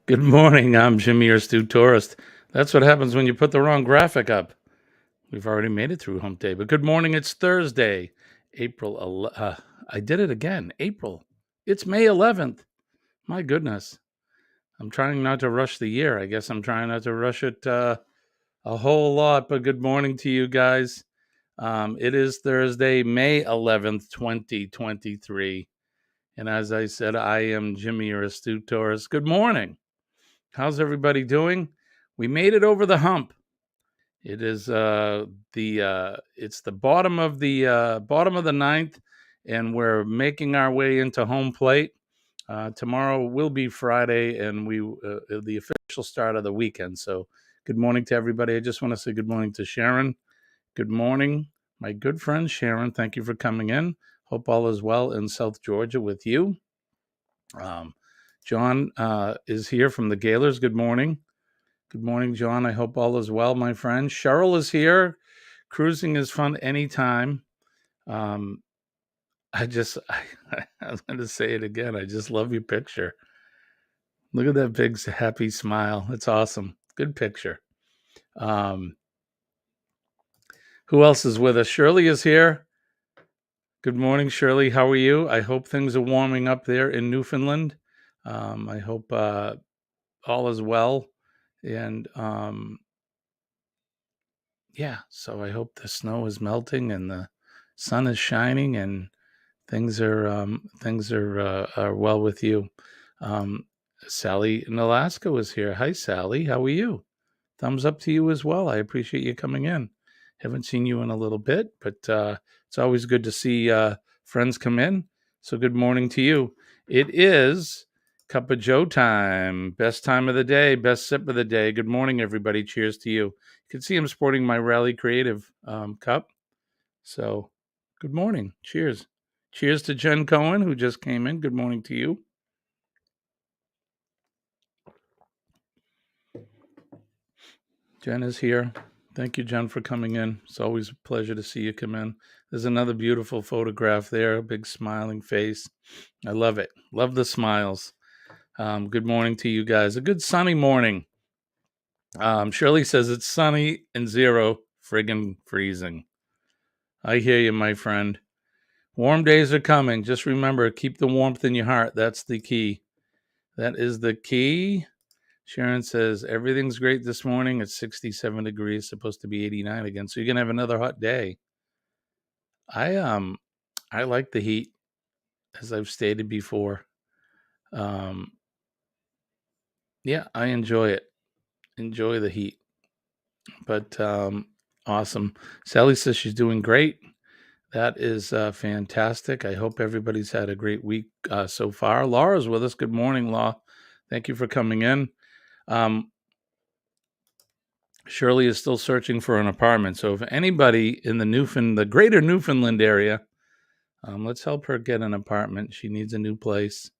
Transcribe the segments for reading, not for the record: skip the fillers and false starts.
Good morning. I'm Jimmy, your Stu Tourist. That's what happens when you put the wrong graphic up. We've already made it through hump day, but good morning. It's Thursday, I did it again. April. It's May 11th. My goodness. I'm trying not to rush the year. I guess I'm trying not to rush it a whole lot, but good morning to you guys. It is Thursday, May 11th, 2023. And as I said, I am Jimmy, your astute tourist. Good morning. How's everybody doing? We made it over the hump. It is it's the bottom of the ninth, and we're making our way into home plate. Tomorrow will be Friday, and the official start of the weekend. So, good morning to everybody. I just want to say good morning to Sharon. Good morning, my good friend Sharon. Thank you for coming in. Hope all is well in South Georgia with you. John is here from the Gaylors. Good morning. Good morning, John. I hope all is well, my friend. Cheryl is here. Cruising is fun anytime. Um, I'm going to say it again. I just love your picture. Look at that big, happy smile. It's awesome. Good picture. Um, who else is with us? Shirley is here. Good morning, Shirley. How are you? I hope things are warming up there in Newfoundland. I hope all is well. And yeah, so I hope the snow is melting and the sun is shining and things are well with you. Sally in Alaska was here. Hi, Sally. How are you? Thumbs up to you as well. I appreciate you coming in. Haven't seen you in a little bit, but it's always good to see friends come in. So good morning to you. It is Cup of Joe time. Best time of the day, best sip of the day. Good morning, everybody. Cheers to you. You can see I'm sporting my Rally Creative cup. So good morning. Cheers. Cheers to Jen Cohen, who just came in. Good morning to you. Jen is here. Thank you, Jen, for coming in. It's always a pleasure to see you come in. There's another beautiful photograph there, a big smiling face. I love it. Love the smiles. Good morning to you guys. A good sunny morning. Shirley says it's sunny and 0 friggin' freezing. I hear you, my friend. Warm days are coming. Just remember, keep the warmth in your heart. That's the key. That is the key. Sharon says, everything's great this morning. It's 67 degrees, supposed to be 89 again. So you're going to have another hot day. I like the heat, as I've stated before. Yeah, I enjoy it. Enjoy the heat. But awesome. Sally says she's doing great. That is fantastic. I hope everybody's had a great week so far. Laura's with us. Good morning, Laura. Thank you for coming in. Shirley is still searching for an apartment. So if anybody in the greater Newfoundland area, let's help her get an apartment. She needs a new place.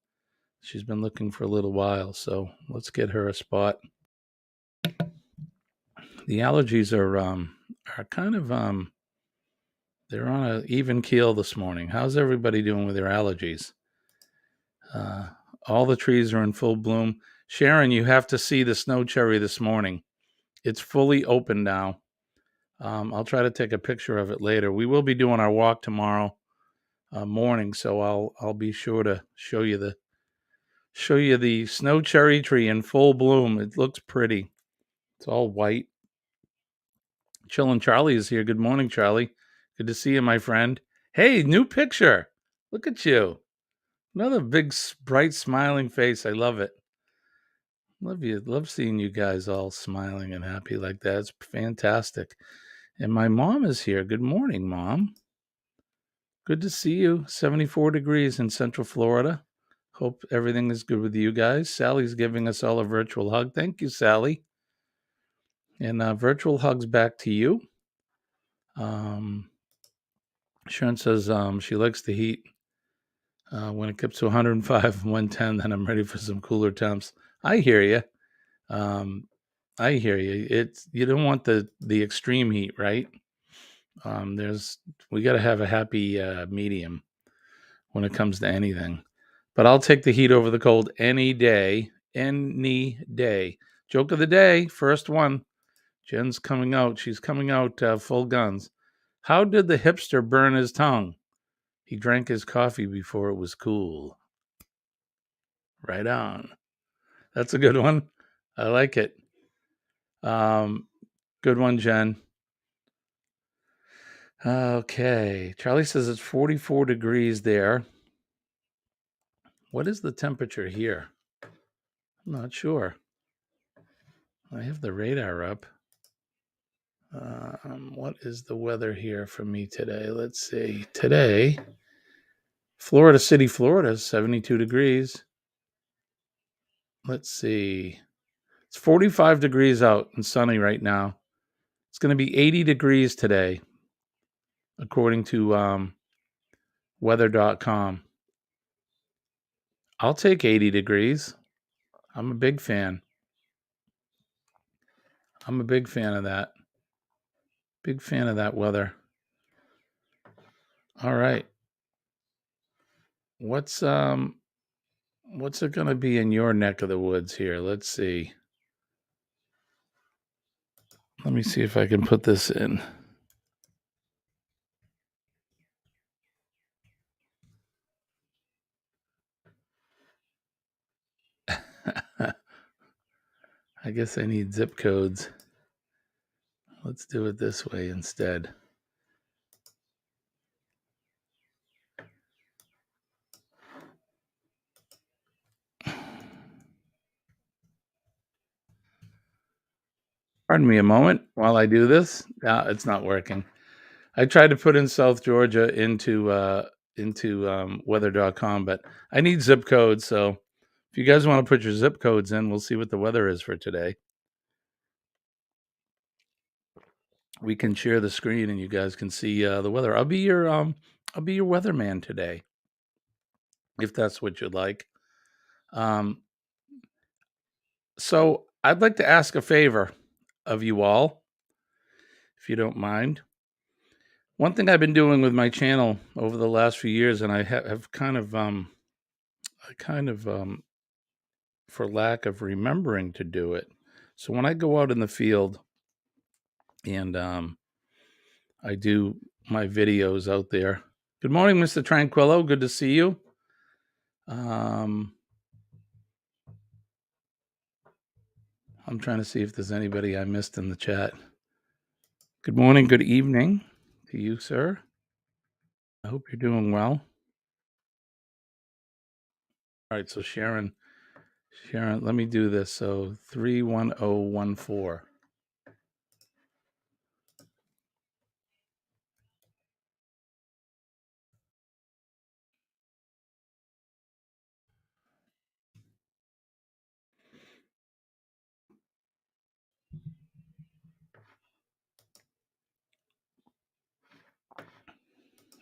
She's been looking for a little while. So let's get her a spot. The allergies are kind of they're on an even keel this morning. How's everybody doing with their allergies? All the trees are in full bloom. Sharon, you have to see the snow cherry this morning. It's fully open now. I'll try to take a picture of it later. We will be doing our walk tomorrow morning, so I'll be sure to show you the snow cherry tree in full bloom. It looks pretty. It's all white. Chillin' Charlie is here. Good morning, Charlie. Good to see you, my friend. Hey, new picture. Look at you. Another big, bright, smiling face. I love it. Love you. Love seeing you guys all smiling and happy like that. It's fantastic. And my mom is here. Good morning, Mom. Good to see you. 74 degrees in Central Florida. Hope everything is good with you guys. Sally's giving us all a virtual hug. Thank you, Sally. And virtual hugs back to you. Sharon says she likes the heat. When it gets to 105 and 110, then I'm ready for some cooler temps. I hear you. I hear you. You don't want the extreme heat, right? We got to have a happy medium when it comes to anything. But I'll take the heat over the cold any day. any day. Joke of the day, first one. Jen's coming out. She's coming out full guns. How did the hipster burn his tongue? He drank his coffee before it was cool. Right on. That's a good one. I like it. Good one, Jen. Okay. Charlie says it's 44 degrees there. What is the temperature here? I'm not sure. I have the radar up. What is the weather here for me today? Let's see. Today, Florida City, Florida, 72 degrees. Let's see. It's 45 degrees out and sunny right now. It's going to be 80 degrees today, according to weather.com. I'll take 80 degrees. I'm a big fan. I'm a big fan of that. Big fan of that weather. All right. What's it going to be in your neck of the woods here? Let's see. Let me see if I can put this in. I guess I need zip codes. Let's do it this way instead. Pardon me a moment while I do this. It's not working. I tried to put in South Georgia into weather.com, but I need zip codes. So if you guys want to put your zip codes in, we'll see what the weather is for today. We can share the screen and you guys can see the weather. I'll be your weatherman today, if that's what you'd like. So I'd like to ask a favor of you all, if you don't mind. One thing I've been doing with my channel over the last few years, and I have kind of, for lack of remembering to do it. So when I go out in the field and I do my videos out there. Good morning, Mr. Tranquillo. Good to see you. I'm trying to see if there's anybody I missed in the chat. Good morning, good evening to you, sir. I hope you're doing well. All right, so Sharon, let me do this. So 31014.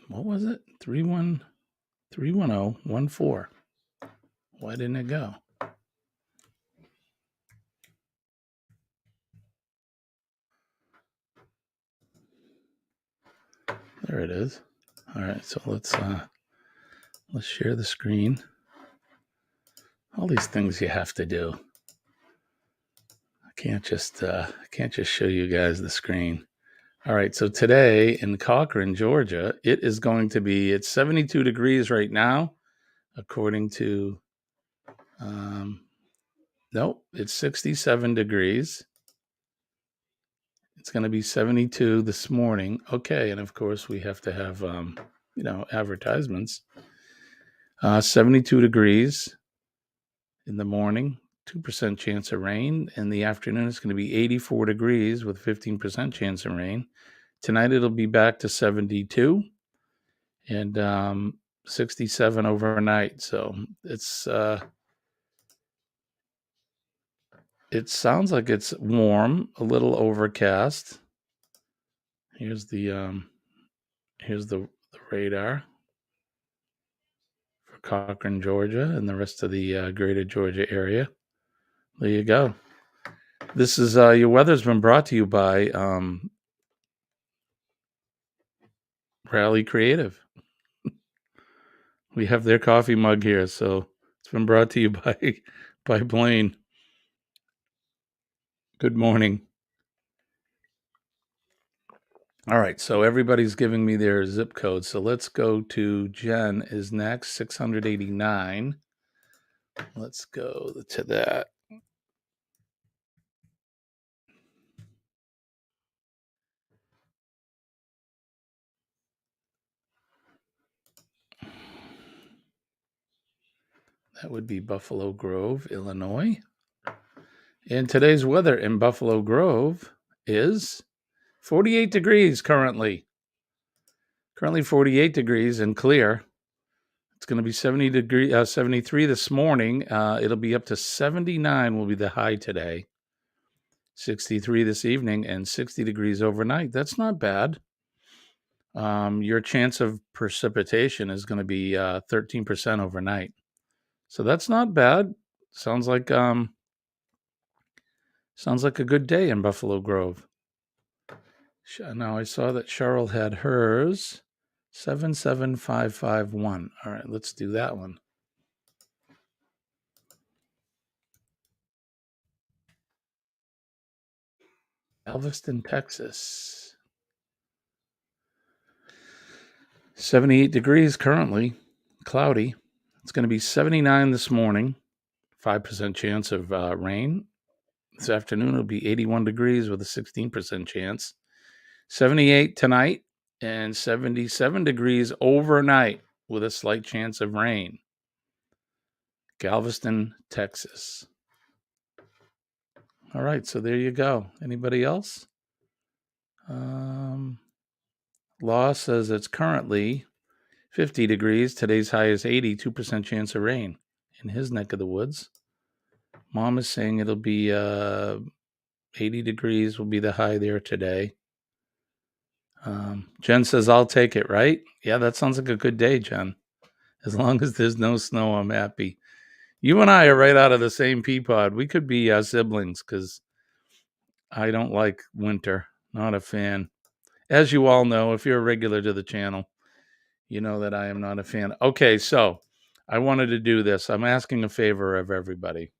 What was it? 31014. Why didn't it go? There it is. All right, so let's share the screen. All these things you have to do. I can't just show you guys the screen. All right, so today in Cochran, Georgia, it is going to be, it's 72 degrees right now, according to, nope, it's 67 degrees. It's going to be 72 this morning. Okay, and of course we have to have, advertisements. 72 degrees in the morning, 2% chance of rain. In the afternoon, it's going to be 84 degrees with 15% chance of rain. Tonight, it'll be back to 72 and 67 overnight. So it's it sounds like it's warm, a little overcast. Here's the radar for Cochran, Georgia, and the rest of the greater Georgia area. There you go. This is your weather's been brought to you by Rally Creative. We have their coffee mug here, so it's been brought to you by by plane. Good morning. All right, so everybody's giving me their zip code. So let's go to Jen is next, 689. Let's go to that. That would be Buffalo Grove, Illinois. And today's weather in Buffalo Grove is 48 degrees currently. Currently 48 degrees and clear. It's going to be 73 this morning. It'll be up to 79 will be the high today. 63 this evening and 60 degrees overnight. That's not bad. Your chance of precipitation is going to be 13% overnight. So that's not bad. Sounds like a good day in Buffalo Grove. Now I saw that Cheryl had hers 77551. All right, let's do that one. Galveston, Texas. 78 degrees currently, cloudy. It's going to be 79 this morning, 5% chance of rain. This afternoon it'll be 81 degrees with a 16% chance. 78 tonight and 77 degrees overnight with a slight chance of rain. Galveston, Texas. All right, so there you go. Anybody else? Law says it's currently 50 degrees. Today's high is 80, 2% chance of rain in his neck of the woods. Mom is saying it'll be 80 degrees will be the high there today. Jen says, I'll take it, right? Yeah, that sounds like a good day, Jen. As long as there's no snow, I'm happy. You and I are right out of the same pea pod. We could be siblings because I don't like winter. Not a fan. As you all know, if you're a regular to the channel, you know that I am not a fan. Okay, so I wanted to do this. I'm asking a favor of everybody.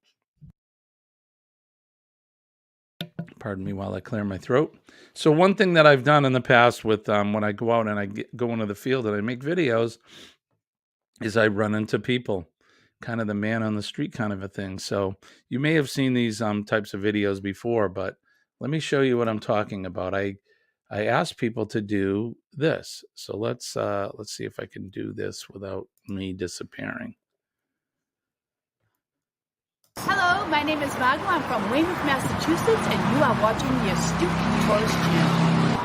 Pardon me while I clear my throat. So one thing that I've done in the past with when I go out and I go into the field and I make videos is I run into people, kind of the man on the street kind of a thing. So you may have seen these types of videos before, but let me show you what I'm talking about. I asked people to do this. So let's see if I can do this without me disappearing. Hello, my name is Margo. I'm from Weymouth, Massachusetts, and you are watching the Astute Tourist Channel.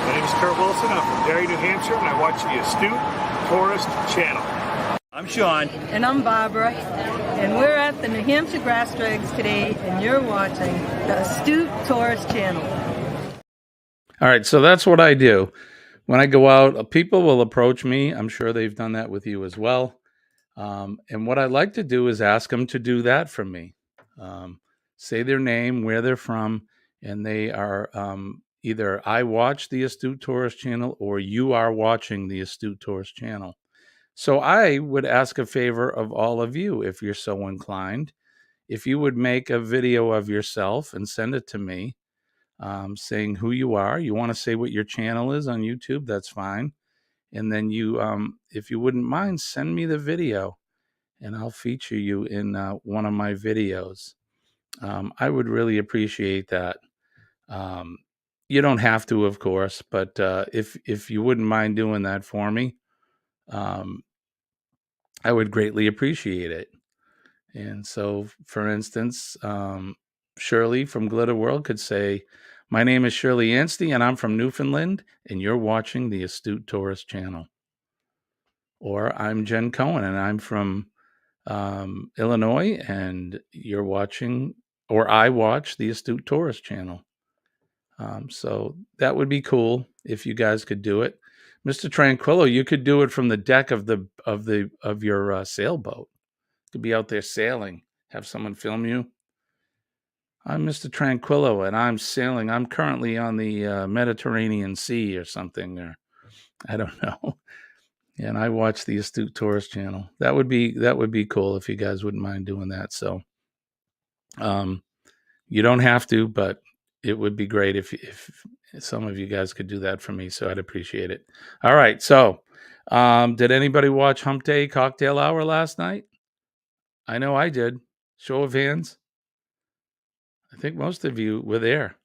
My name is Kurt Wilson. I'm from Derry, New Hampshire, and I watch the Astute Tourist Channel. I'm Sean. And I'm Barbara, and we're at the New Hampshire Grass Drags today, and you're watching the Astute Tourist Channel. All right, so that's what I do. When I go out, people will approach me. I'm sure they've done that with you as well. And what I like to do is ask them to do that for me. Say their name, where they're from, and they are either I watch the Astute Tourist Channel or you are watching the Astute Tourist Channel. So I would ask a favor of all of you, if you're so inclined, if you would make a video of yourself and send it to me, saying who you are. You want to say what your channel is on YouTube, that's fine. And then you, if you wouldn't mind, send me the video and I'll feature you in one of my videos. I would really appreciate that. You don't have to, of course, but if you wouldn't mind doing that for me, I would greatly appreciate it. And so, for instance, Shirley from Glitter World could say, my name is Shirley Anstey, and I'm from Newfoundland, and you're watching the Astute Tourist Channel. Or I'm Jen Cohen, and I'm from Illinois, and you're watching, or I watch the Astute Tourist Channel. So that would be cool if you guys could do it. Mr. Tranquillo, you could do it from the deck of your sailboat. You could be out there sailing, have someone film you. I'm Mr. Tranquillo, and I'm sailing. I'm currently on the Mediterranean Sea or something, or I don't know. And I watch the Astute Tourist Channel. That would be cool if you guys wouldn't mind doing that. So You don't have to, but it would be great if some of you guys could do that for me. So I'd appreciate it. All right. So, did anybody watch Hump Day Cocktail Hour last night? I know I did. Show of hands. I think most of you were there.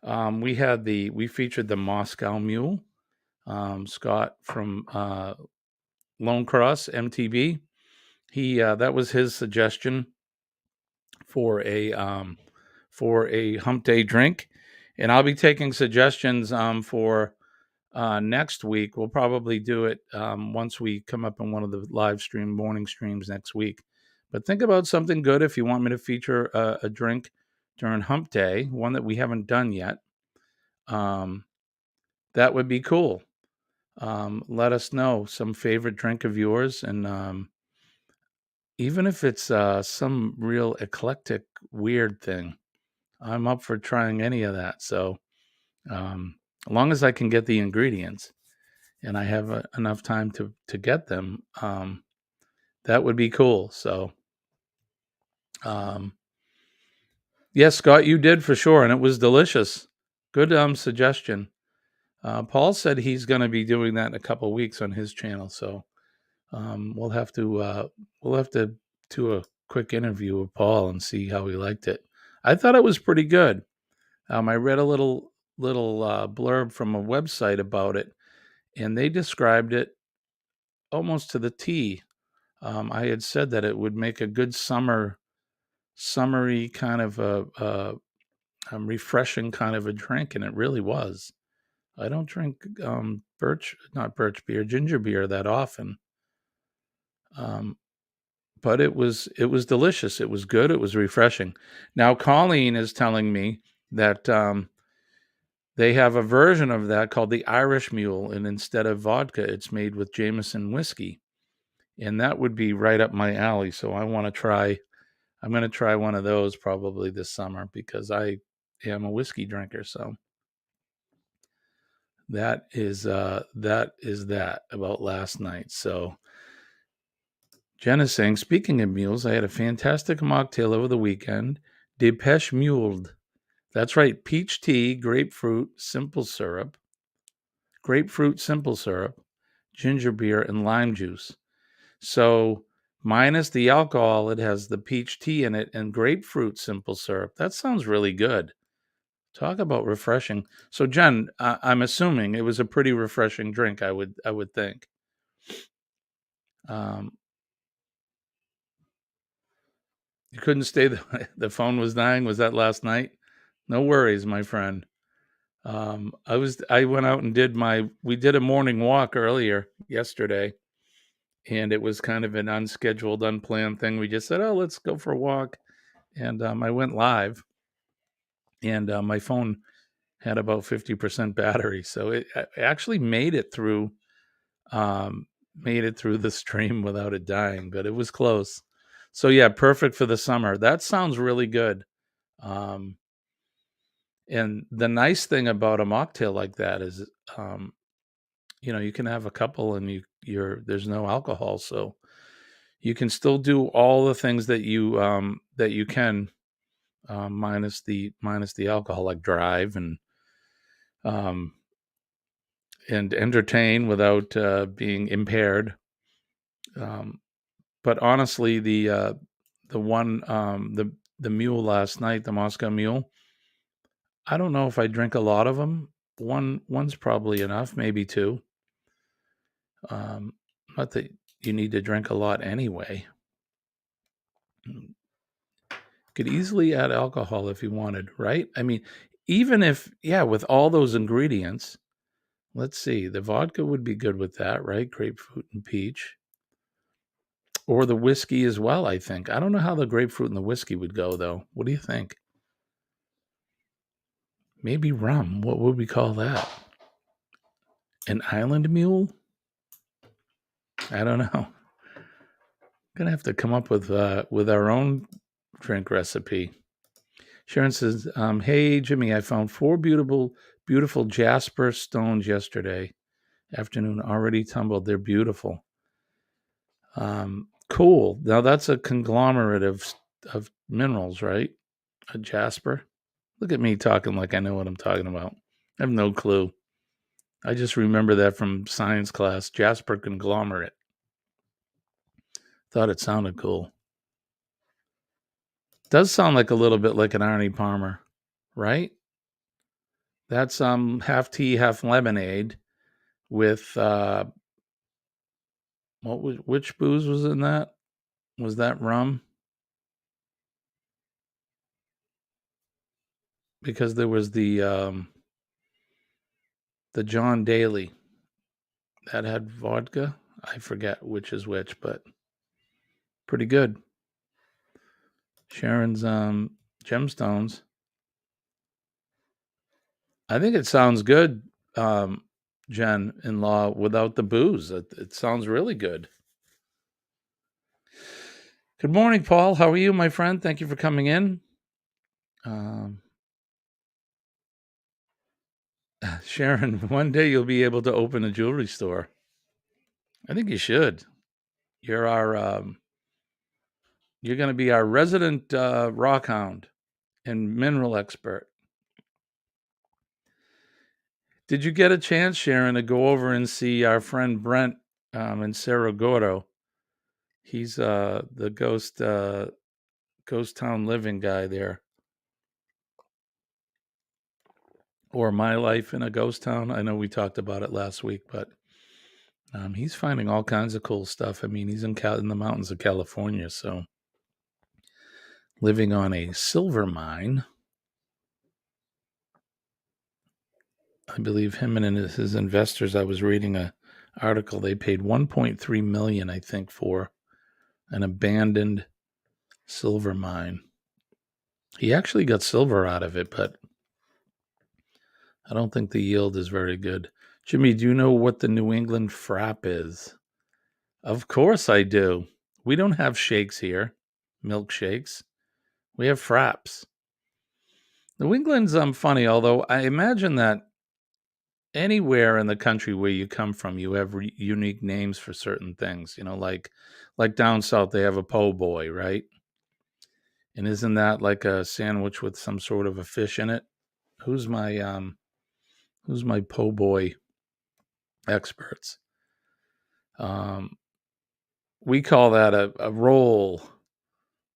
We featured the Moscow Mule, Scott from Lone Cross MTV. That was his suggestion for a Hump Day drink, and I'll be taking suggestions for next week. We'll probably do it once we come up in one of the live stream morning streams next week. But think about something good if you want me to feature a drink during Hump Day, one that we haven't done yet. That would be cool. Let us know some favorite drink of yours, and even if it's some real eclectic, weird thing, I'm up for trying any of that. So, as long as I can get the ingredients and I have enough time to get them, that would be cool. So, yes, Scott, you did for sure, and it was delicious. Good suggestion. Paul said he's going to be doing that in a couple weeks on his channel. So, we'll have to do a quick interview with Paul and see how he liked it. I thought it was pretty good. I read a little blurb from a website about it, and they described it almost to the T. I had said that it would make a good summery kind of a refreshing kind of a drink, and it really was. I don't drink not birch beer, ginger beer that often. But it was delicious. It was good. It was refreshing. Now, Colleen is telling me that they have a version of that called the Irish Mule, and instead of vodka, it's made with Jameson whiskey, and that would be right up my alley. So I want to try. I'm going to try one of those probably this summer because I am a whiskey drinker. So that is that about last night. So Jen is saying, speaking of mules, I had a fantastic mocktail over the weekend. Depeche Muled. That's right. Peach tea, grapefruit, simple syrup, ginger beer, and lime juice. So minus the alcohol, it has the peach tea in it and grapefruit simple syrup. That sounds really good. Talk about refreshing. So Jen, I'm assuming it was a pretty refreshing drink. I would think. You couldn't stay. The phone was dying. Was that last night? No worries, my friend. I went out and we did a morning walk earlier yesterday, and it was kind of an unscheduled, unplanned thing. We just said, oh, let's go for a walk. And I went live, and my phone had about 50% battery. So it actually made it through the stream without it dying, but it was close. So yeah, perfect for the summer. That sounds really good. And the nice thing about a mocktail like that is, you can have a couple and there's no alcohol. So you can still do all the things that you can, minus the alcohol, like drive and entertain without being impaired. But honestly, the mule last night, the Moscow Mule, I don't know if I drink a lot of them. One's probably enough, maybe two. Not that you need to drink a lot anyway. Could easily add alcohol if you wanted, right? I mean, even if, with all those ingredients, let's see, the vodka would be good with that, right? Grapefruit and peach. Or the whiskey as well, I think. I don't know how the grapefruit and the whiskey would go, though. What do you think? Maybe rum. What would we call that? An island mule? I don't know. Gonna have to come up with our own drink recipe. Sharon says, "Hey Jimmy, I found 4 beautiful jasper stones yesterday afternoon. Already tumbled. They're beautiful. Cool. Now that's a conglomerate of minerals, right? A jasper? Look at me talking like I know what I'm talking about. I have no clue. I just remember that from science class. Jasper conglomerate. Thought it sounded cool. Does sound like a little bit like an Arnie Palmer, right? That's half tea, half lemonade with which booze was in that? Was that rum? Because there was the John Daly that had vodka. I forget which is which, but pretty good. Sharon's gemstones. I think it sounds good, Jen in law, without the booze. It sounds really good. Good morning, Paul. How are you, my friend? Thank you for coming in. Sharon, one day you'll be able to open a jewelry store. I think you should. You're you're going to be our resident rock hound and mineral expert. Did you get a chance, Sharon, to go over and see our friend Brent in Cerro Gordo? He's the ghost town living guy there. Or My Life in a Ghost Town. I know we talked about it last week, but he's finding all kinds of cool stuff. I mean, he's in the mountains of California, so living on a silver mine. I believe him and his investors, I was reading a article, they paid $1.3 million, I think, for an abandoned silver mine. He actually got silver out of it, but I don't think the yield is very good. Jimmy, do you know what the New England frap is? Of course I do. We don't have shakes here, milkshakes. We have fraps. New England's funny, although I imagine that anywhere in the country where you come from, you have unique names for certain things. You know, like down south, they have a po' boy, right? And isn't that like a sandwich with some sort of a fish in it? Who's my po' boy experts? We call that a roll,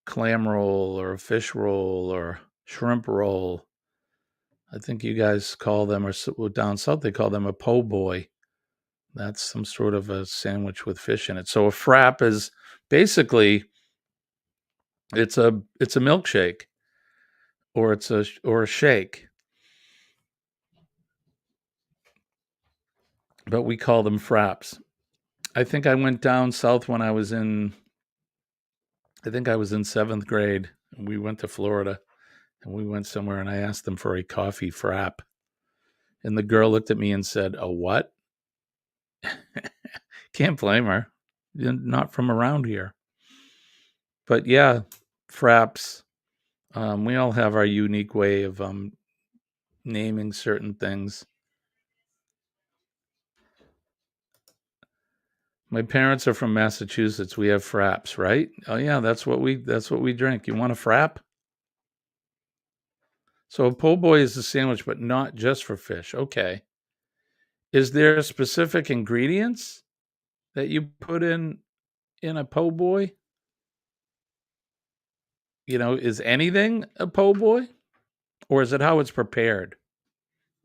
clam roll, or a fish roll, or shrimp roll. I think you guys call them, or down south they call them a po' boy. That's some sort of a sandwich with fish in it. So a frap is basically it's a milkshake, or a shake, but we call them fraps. I think I went down south when I was in 7th grade, and we went to Florida, and we went somewhere, and I asked them for a coffee frap, and the girl looked at me and said, "A what?" Can't blame her. Not from around here. But yeah, fraps. We all have our unique way of naming certain things. My parents are from Massachusetts. We have fraps, right? Oh yeah, that's what we drink. You want a frap? So a po' boy is a sandwich, but not just for fish. Okay. Is there specific ingredients that you put in a po' boy? You know, is anything a po' boy? Or is it how it's prepared?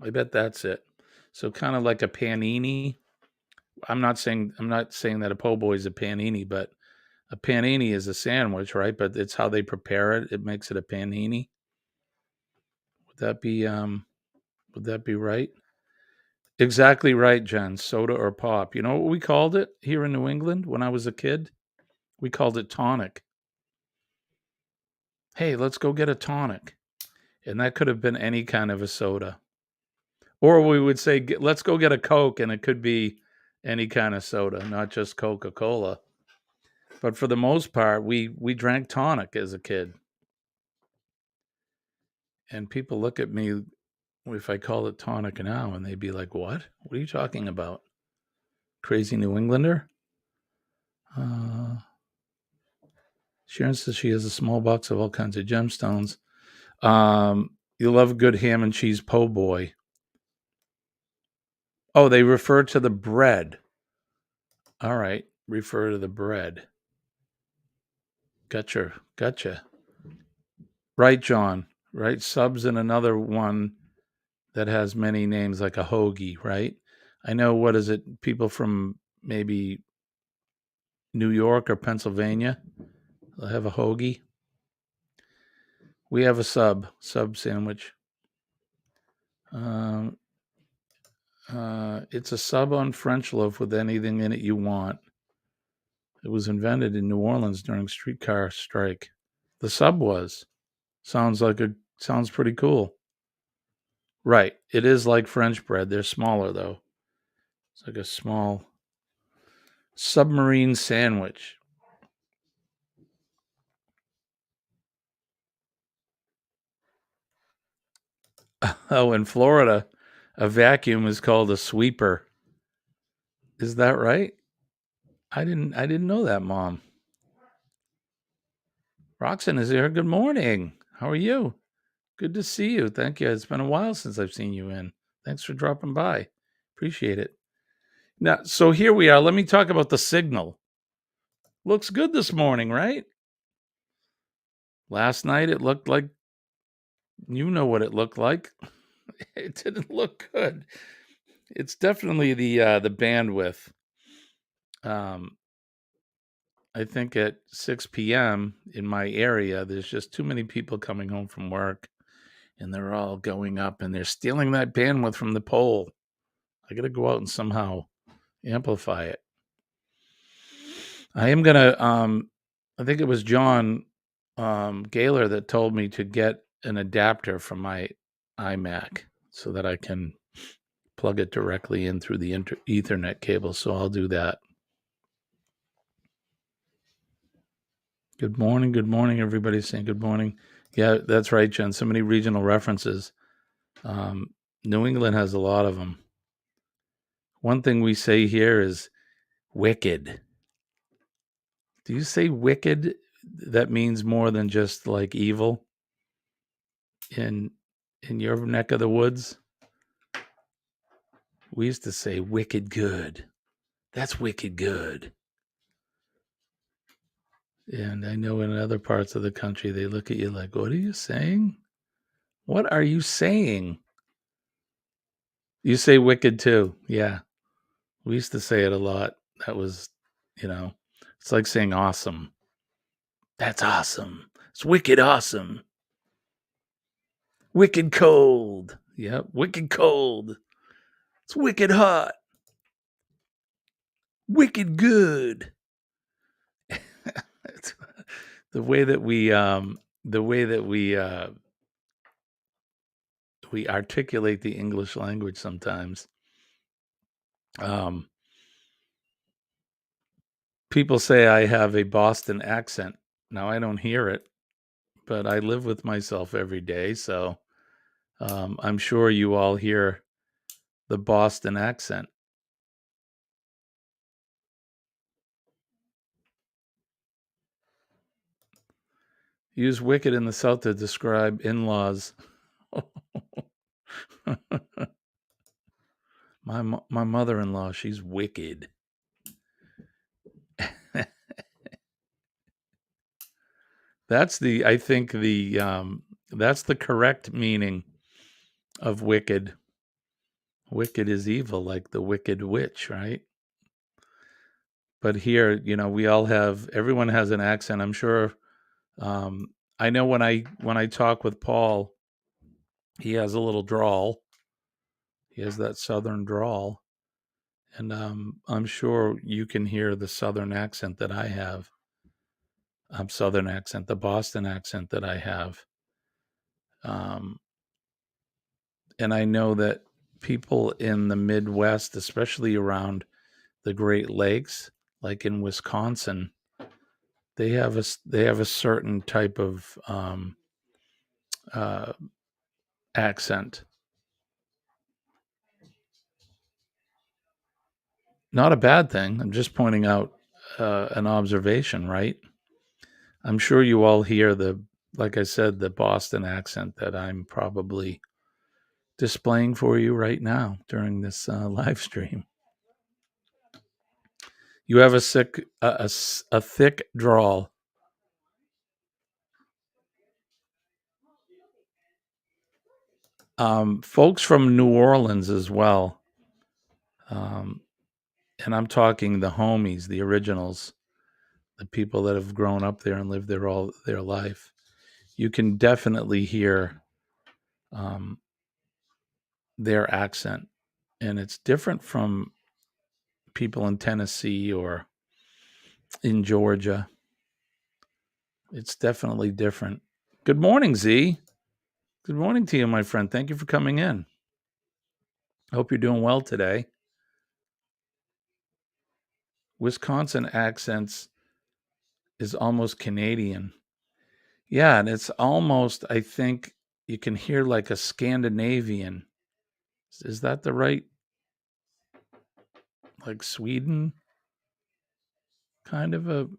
I bet that's it. So kind of like a panini. I'm not saying that a po' boy is a panini, but a panini is a sandwich, right? But it's how they prepare it. It makes it a panini. Would that be right? Exactly right, Jen. Soda or pop. You know what we called it here in New England when I was a kid? We called it tonic. Hey, let's go get a tonic. And that could have been any kind of a soda. Or we would say, let's go get a Coke, and it could be any kind of soda, not just Coca-Cola. But for the most part, we drank tonic as a kid. And people look at me if I call it tonic now, and they'd be like, what? What are you talking about? Crazy New Englander? Sharon says she has a small box of all kinds of gemstones. You love a good ham and cheese po' boy. Oh, they refer to the bread. All right, refer to the bread. Gotcha. Right, John. Right, subs in another one that has many names like a hoagie, right? I know, what is it? People from maybe New York or Pennsylvania, they'll have a hoagie. We have a sub sandwich. It's a sub on French loaf with anything in it you want. It was invented in New Orleans during streetcar strike. The sub was. Sounds pretty cool. Right. It is like French bread. They're smaller though. It's like a small submarine sandwich. Oh, in Florida, a vacuum is called a sweeper. Is that right? I didn't know that, Mom. Roxanne is here. Good morning. How are you? Good to see you. Thank you. It's been a while since I've seen you in. Thanks for dropping by. Appreciate it. Now, so here we are. Let me talk about the signal. Looks good this morning, right? Last night it looked like, you know what it looked like. It didn't look good. It's definitely the bandwidth. I think at 6 p.m. in my area, there's just too many people coming home from work, and they're all going up and they're stealing that bandwidth from the pole. I got to go out and somehow amplify it. I am going to, I think it was John Gaylor that told me to get an adapter from my iMac so that I can plug it directly in through the Ethernet cable. So I'll do that. Good morning. Everybody's saying good morning. Yeah, that's right, Jen. So many regional references. New England has a lot of them. One thing we say here is wicked. Do you say wicked? That means more than just like evil in your neck of the woods? We used to say wicked good. That's wicked good. And I know in other parts of the country, they look at you like, what are you saying? What are you saying? You say wicked too. Yeah. We used to say it a lot. That was, it's like saying awesome. That's awesome. It's wicked awesome. Wicked cold. Yep. Wicked cold. It's wicked hot. Wicked good. The way that we articulate the English language sometimes. People say I have a Boston accent. Now, I don't hear it, but I live with myself every day, so I'm sure you all hear the Boston accent. Use wicked in the South to describe in-laws. My mother-in-law, she's wicked. That's the correct meaning of wicked. Wicked is evil, like the Wicked Witch, right? But here, everyone has an accent. I'm sure. I know when I talk with Paul, he has a little drawl. He has that Southern drawl. And I'm sure you can hear the Southern accent that I have. Southern accent, the Boston accent that I have. And I know that people in the Midwest, especially around the Great Lakes, like in Wisconsin, they have a certain type of accent. Not a bad thing. I'm just pointing out an observation, right? I'm sure you all hear the like I said, the Boston accent that I'm probably displaying for you right now during this live stream. You have a thick drawl. Folks from New Orleans as well. And I'm talking the homies, the originals, the people that have grown up there and lived there all their life. You can definitely hear their accent, and it's different from people in Tennessee or in Georgia. It's definitely different. Good morning, Z. Good morning to you, my friend. Thank you for coming in. I hope you're doing well today. Wisconsin accents is almost Canadian. Yeah, and it's almost, I think you can hear like a Scandinavian. Is that the right, like Sweden kind of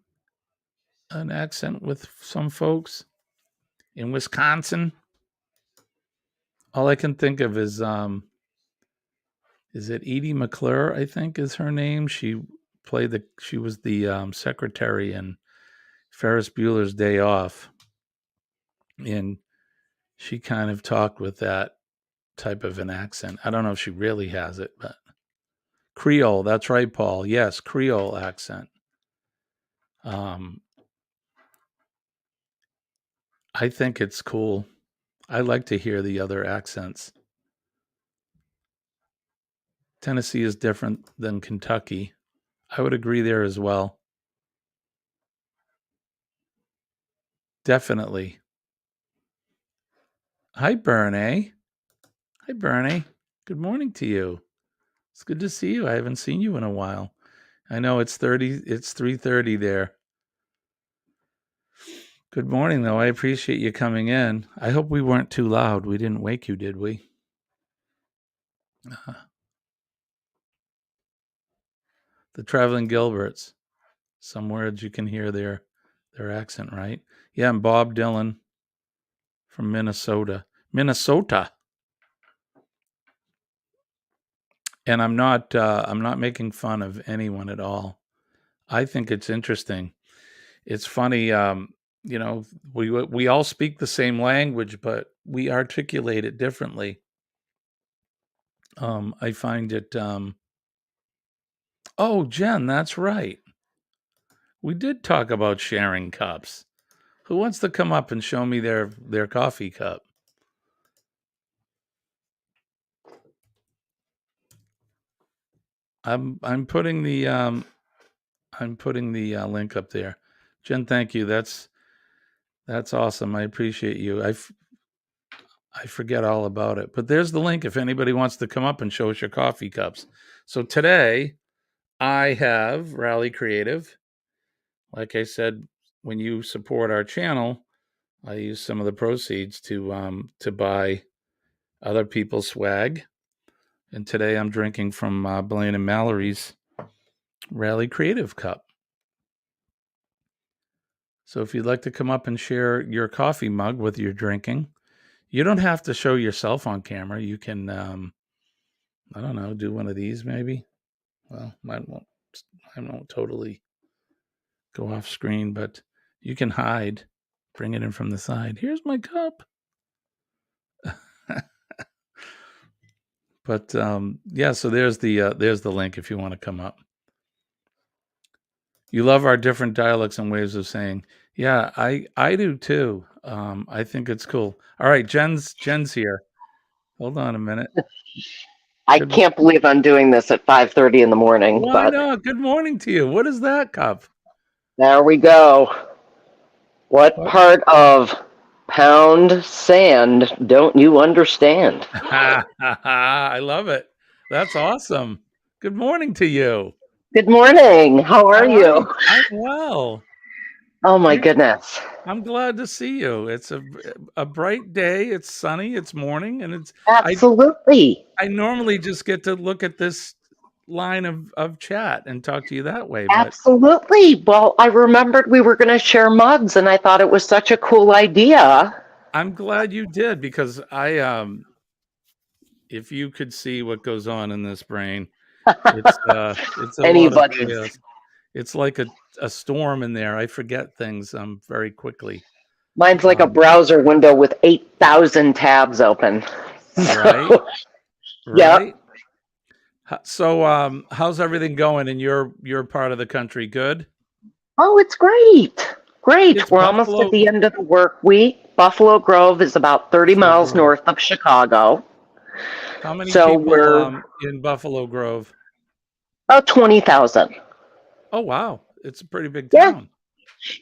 an accent with some folks in Wisconsin? All I can think of is it Edie McClure, I think is her name. She was the secretary in Ferris Bueller's Day Off. And she kind of talked with that type of an accent. I don't know if she really has it, but Creole, that's right, Paul. Yes, Creole accent. I think it's cool. I like to hear the other accents. Tennessee is different than Kentucky. I would agree there as well. Definitely. Hi, Bernie. Hi, Bernie. Good morning to you. It's good to see you. I haven't seen you in a while. I know it's 3:30 there. Good morning, though. I appreciate you coming in. I hope we weren't too loud. We didn't wake you, did we? The Traveling Gilberts. Some words you can hear their accent, right? Yeah, and Bob Dylan from Minnesota. And I'm not making fun of anyone at all. I think it's interesting. It's funny, we all speak the same language, but we articulate it differently. I find it. Oh, Jen, that's right. We did talk about sharing cups. Who wants to come up and show me their coffee cup? I'm putting the link up there. Jen, thank you. That's awesome. I appreciate you. I forget all about it, but there's the link if anybody wants to come up and show us your coffee cups. So today I have Rally Creative. Like I said, when you support our channel, I use some of the proceeds to buy other people's swag. And today I'm drinking from Blaine and Mallory's Rally Creative Cup. So if you'd like to come up and share your coffee mug with your drinking, you don't have to show yourself on camera. You can, I don't know, do one of these maybe. Well, I won't totally go off screen, but you can hide. Bring it in from the side. Here's my cup. But yeah, so there's the link if you want to come up. You love our different dialects and ways of saying. Yeah, I do too. I think it's cool. All right, Jen's here. Hold on a minute. I can't believe I'm doing this at 5:30 in the morning. Why not? Good morning to you. What is that cup? There we go. What part of pound sand don't you understand? I love it. That's awesome. Good morning to you. Good morning. How are you? I'm well. Oh my goodness. I'm glad to see you. It's a bright day. It's sunny. It's morning, and it's absolutely. I normally just get to look at this line of chat and talk to you that way. But Absolutely. Well, I remembered we were going to share mugs, and I thought it was such a cool idea. I'm glad you did, because if you could see what goes on in this brain, it's a lot of Anybody's. chaos. It's like a storm in there. I forget things very quickly. Mine's like a browser window with 8,000 tabs open. Right? Yep. Right? So how's everything going in your part of the country? Good? Oh, it's great. Great. It's We're almost Buffalo. at the end of the work week. Buffalo Grove is about 30 miles north of Chicago. How many So people we're in Buffalo Grove? about 20,000. Oh, wow. It's a pretty big Yeah. town.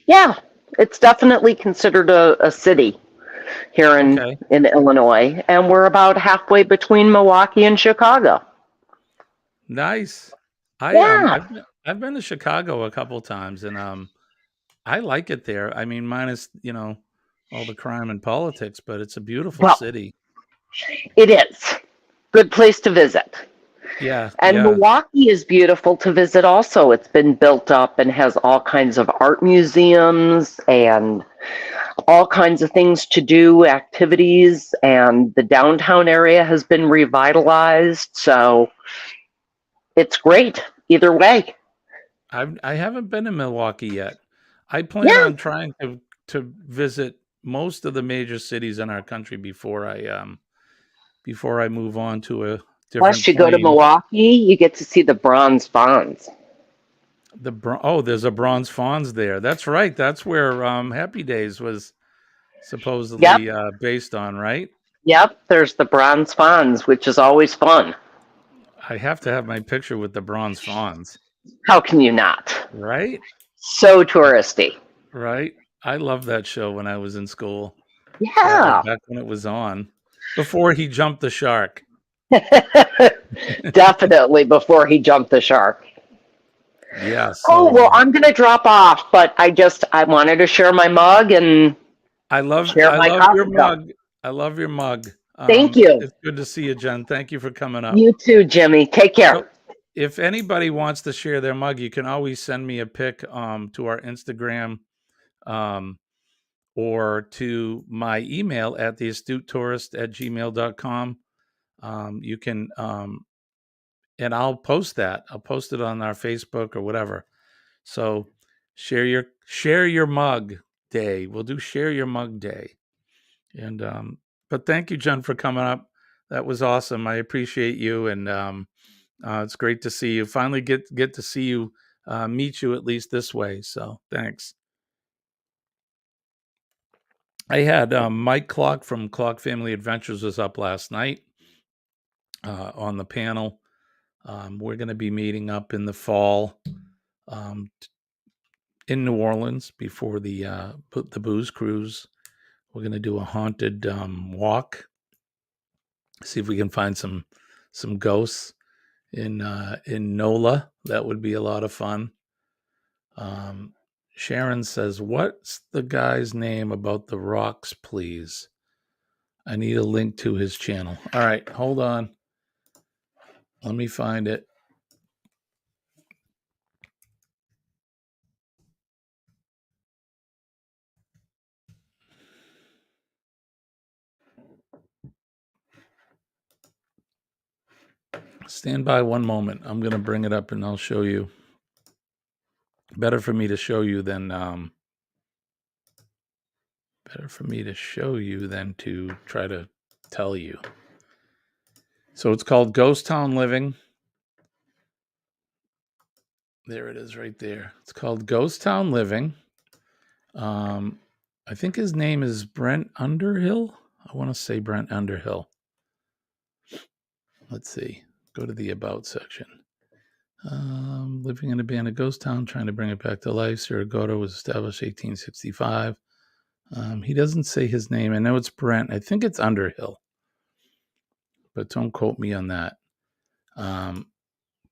Yeah, it's definitely considered a city here Okay. in Illinois. And we're about halfway between Milwaukee and Chicago. Nice. Yeah. I've been to Chicago a couple times, and I like it there. I mean, minus, all the crime and politics, but it's a beautiful Well, city. it is. Good place to visit. Yeah. And Yeah. Milwaukee is beautiful to visit also. It's been built up and has all kinds of art museums and all kinds of things to do, activities, and the downtown area has been revitalized. So it's great either way. I haven't been to Milwaukee yet. I plan Yeah. on trying to visit most of the major cities in our country before I move on to a different Plus, you go to plane. Milwaukee, you get to see the bronze fawns. There's a bronze fawns there. That's right. That's where Happy Days was supposedly based on, right? Yep, there's the bronze fawns, which is always fun. I have to have my picture with the bronze fawns. How can you not? Right? So touristy. Right? I loved that show when I was in school. Yeah. Back when it was on. Before he jumped the shark. Definitely before he jumped the shark. Yeah. Oh, well, I'm going to drop off, but I wanted to share my mug and I love share my your coffee mug. I love your mug. Thank you. It's good to see you, Jen. Thank you for coming up. You too, Jimmy. Take care. So, if anybody wants to share their mug, you can always send me a pic to our Instagram or to my email at theastutetourist@gmail.com. You can and I'll post that. I'll post it on our Facebook or whatever. So share your mug day. We'll do share your mug day. And but thank you, Jen, for coming up. That was awesome. I appreciate you, and it's great to see you. Finally get to see you, meet you at least this way. So thanks. I had Mike Clock from Clock Family Adventures was up last night on the panel. We're going to be meeting up in the fall in New Orleans before the booze cruise. We're going to do a haunted walk. See if we can find some ghosts in NOLA. That would be a lot of fun. Sharon says, "What's the guy's name about the rocks, please? I need a link to his channel." All right, hold on. Let me find it. Stand by one moment. I'm going to bring it up and I'll show you. Better for me to show you than to try to tell you. So it's called Ghost Town Living. There it is right there. It's called Ghost Town Living. I think his name is Brent Underhill. I want to say Brent Underhill. Let's see. Go to the About section. Living in abandoned ghost town, trying to bring it back to life. Saragota was established 1865. He doesn't say his name. I know it's Brent. I think it's Underhill, but don't quote me on that.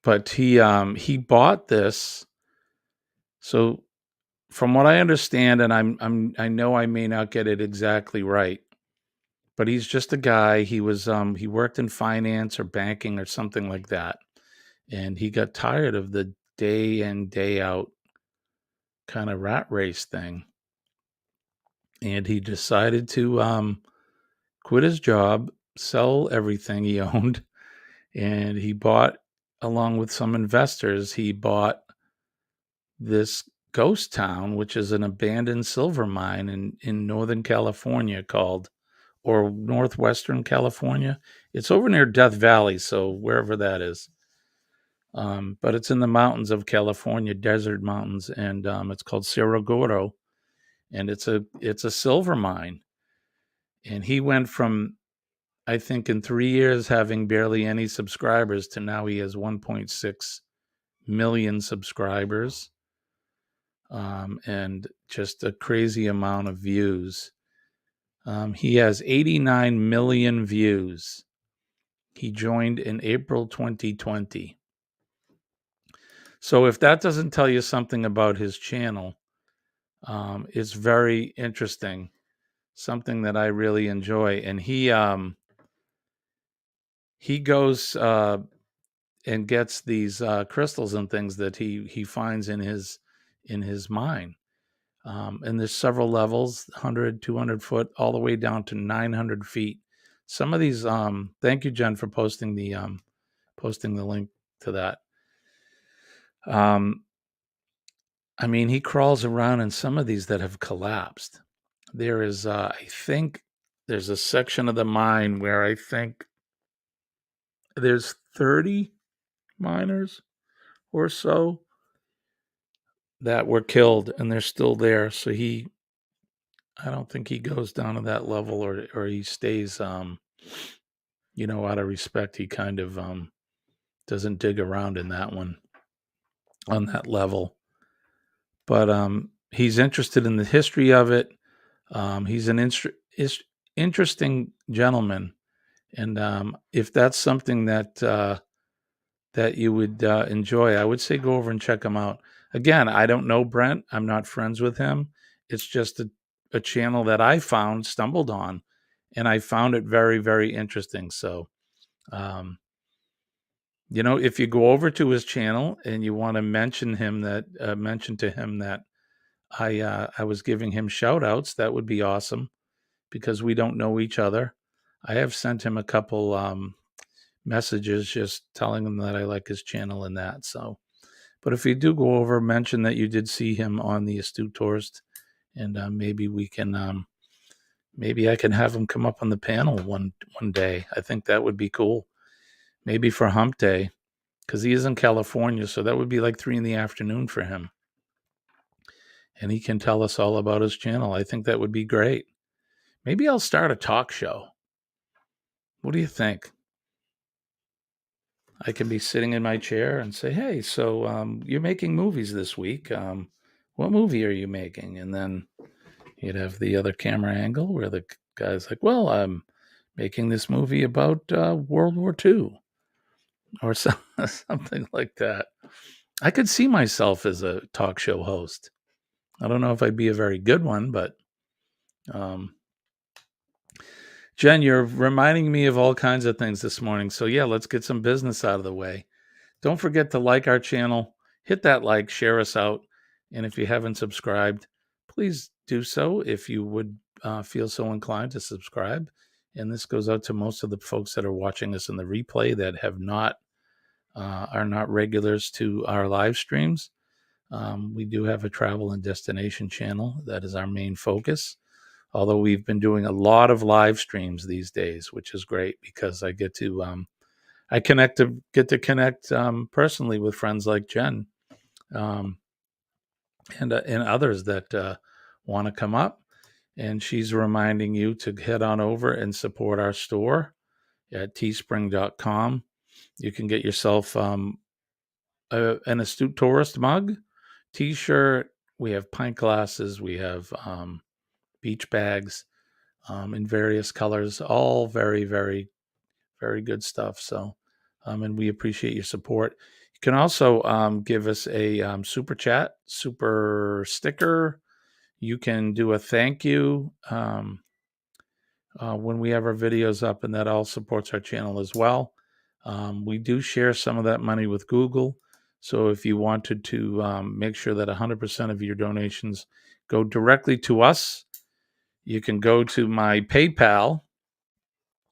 But he bought this. So from what I understand, and I know I may not get it exactly right, but he's just a guy. He was he worked in finance or banking or something like that. and he got tired of the day in, day out kind of rat race thing. And he decided to quit his job, sell everything he owned, and he bought, along with some investors, he bought this ghost town, which is an abandoned silver mine in Northern California called, or Northwestern California. It's over near Death Valley, so wherever that is. But it's in the mountains of California, desert mountains, and it's called Cerro Gordo, and it's a silver mine. And he went from, I think, in 3 years having barely any subscribers to now he has 1.6 million subscribers, and just a crazy amount of views. He has 89 million views. He joined in April 2020. So if that doesn't tell you something about his channel, it's very interesting. Something that I really enjoy. And he goes and gets these crystals and things that he finds in his mine. And there's several levels, 100, 200 foot, all the way down to 900 feet. Some of these, thank you, Jen, for posting the link to that. I mean, he crawls around in some of these that have collapsed. There is, I think there's a section of the mine where I think there's 30 miners or so that were killed, and they're still there. So I don't think he goes down to that level, or he stays, out of respect. He kind of doesn't dig around in that one on that level. But he's interested in the history of it. He's an interesting gentleman, and if that's something that you would enjoy, I would say go over and check him out. Again, I don't know Brent. I'm not friends with him. It's just a channel that I stumbled on, and I found it very, very interesting. So, if you go over to his channel and you want to mention to him that I was giving him shout outs, that would be awesome, because we don't know each other. I have sent him a couple messages just telling him that I like his channel and that. So, but if you do go over, mention that you did see him on the Astute Tourist, and maybe we can, maybe I can have him come up on the panel one day. I think that would be cool. Maybe for Hump Day, because he is in California, so that would be like 3 p.m. for him. And he can tell us all about his channel. I think that would be great. Maybe I'll start a talk show. What do you think? I can be sitting in my chair and say, hey, so you're making movies this week. What movie are you making? And then you'd have the other camera angle where the guy's like, well, I'm making this movie about World War II or something like that. I could see myself as a talk show host. I don't know if I'd be a very good one, but Jen, you're reminding me of all kinds of things this morning. So yeah, let's get some business out of the way. Don't forget to like our channel, hit that like, share us out. And if you haven't subscribed, please do so if you would feel so inclined to subscribe. And this goes out to most of the folks that are watching us in the replay that have not, are not regulars to our live streams. We do have a travel and destination channel. That is our main focus. Although we've been doing a lot of live streams these days, which is great because I get to get to connect personally with friends like Jen, and others that want to come up. And she's reminding you to head on over and support our store at teespring.com. You can get yourself an Astute Tourist mug, t-shirt. We have pint glasses. We have beach bags in various colors, all very, very, very good stuff. So, and we appreciate your support. You can also give us a super chat, super sticker. You can do a thank you when we have our videos up, and that all supports our channel as well. We do share some of that money with Google. So if you wanted to make sure that 100% of your donations go directly to us, you can go to my PayPal